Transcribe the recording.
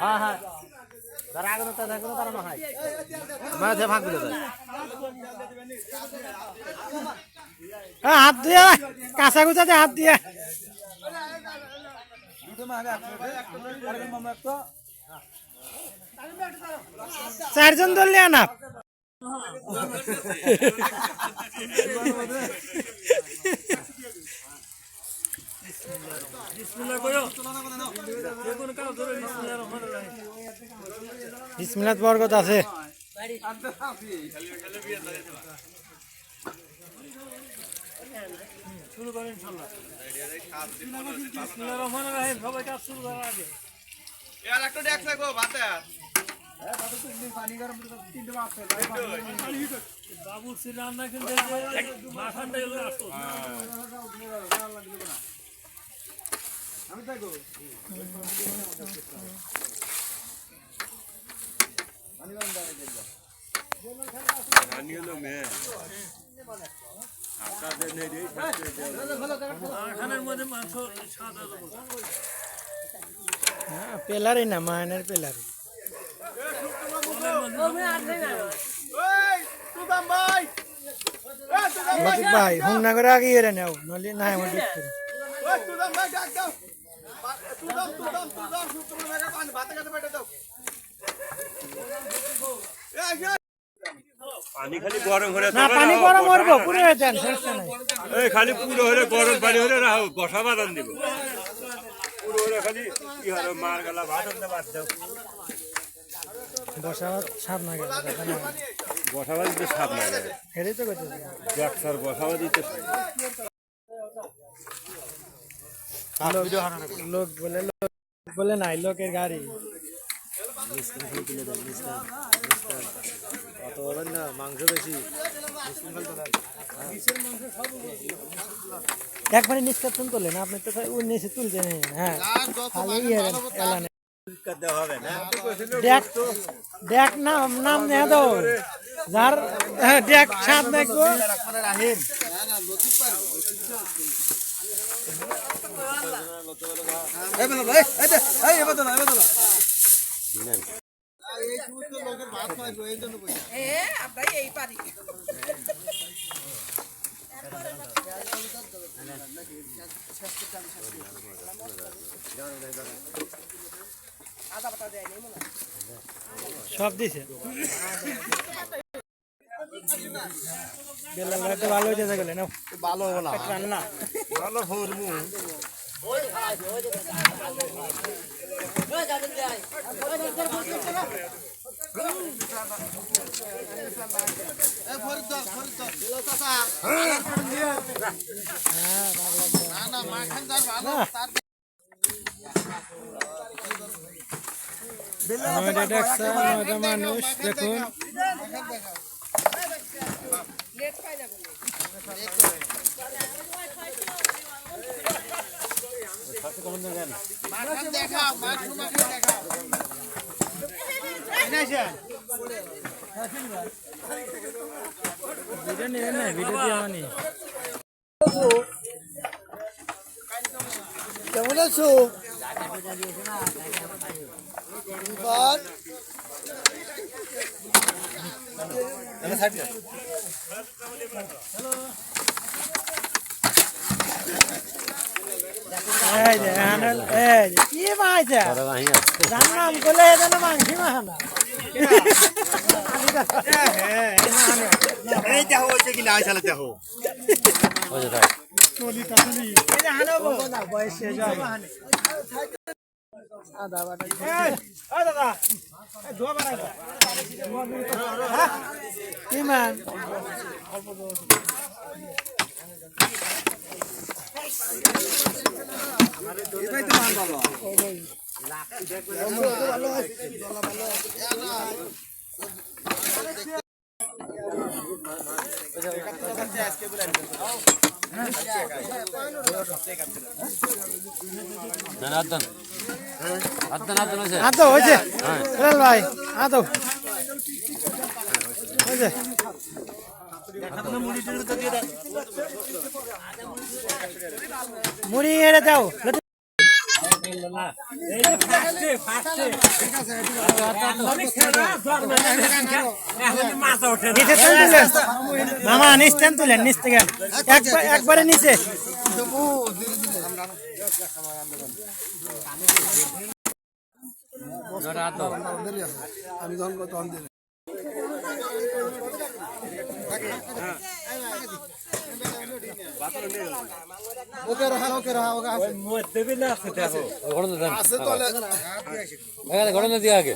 হ্যাঁ হ্যাঁ যারা আগে থাকবে তারা না হয় মাঝে ভাগ দিলে হাত দিয়ে কাঁচা গুচাতে হাত দিয়ে চারজন ধরলে আনা বিসমিল্লাহ বরকত আছে শুরু করেন ইনশাআল্লাহ বিসমিল্লাহির রহমানির রহিম সবাই কাজ শুরু করার আগে यार একটা ডেক লাগো ভাতে হ্যাঁ বাবু তুমি পানি গরম করে তিনটে মাছ বাবু শ্রীরাম না কিন্তু মাথাটা এলো আসতো আমি দেখো পানি গরম দাও দেখো রানি হলো মে আপনাদের নেই রে খানের মধ্যে মাংস সাদা দেবো হ্যাঁ পেলারি না মায়নের পেলারি ভাই হুংনা করে আগে এরে নাও নলি না আমার দেখতে পানি খালি গরম হলে না পানি গরম করবো পুরো দেন সমস্যা নাই এই খালি পুরো হলে গরম পানি হলে রাখো বসা বাদান দিব পুরো হলে খালি কি হবে মার গলা ভাত হতে বাদ দাও বসা সাপ না গেল বসাবা দিতে সাপ লাগে হেরে তো কইতে ডাক্তার বসাবা দিতে লোক বলে নাই লোকের গাড়ি অত বলেন না মাংস বেশি একবারে নিষ্কাশন করলেন আপনি তো নিচে তুলছেন হ্যাঁ দেখ নাম নেয়া দাও যার দেখ সাপ দেখবো সব দিছে ভালো হইতে গেলে না ভালো হবো না রান্না ভালো হরমু মানুষ দেখুন ভিডিও নেবেন না ভিডিও দিয়ে আমি কেমন আছো কি মাছ রান্নাম করলে মাংসি মাহানা এই দেখো ওই যে কিনা আইসালে দেখো কিমান আদো হয়েছে ভাই আদো হয়েছে মুড়ি এড়ে দাও এই যে ফার্স্টে মাথা ওঠে না। নিচে টান তুলেন মামা, নিচ টান তুলেন, নিচ থেকে একবারে নিচে। আমি যখন তখন দিন ওকে রাখা ওকে আছে মধ্যে বিলে আছে দেখো আছে তো ঘটনা দিয়ে আগে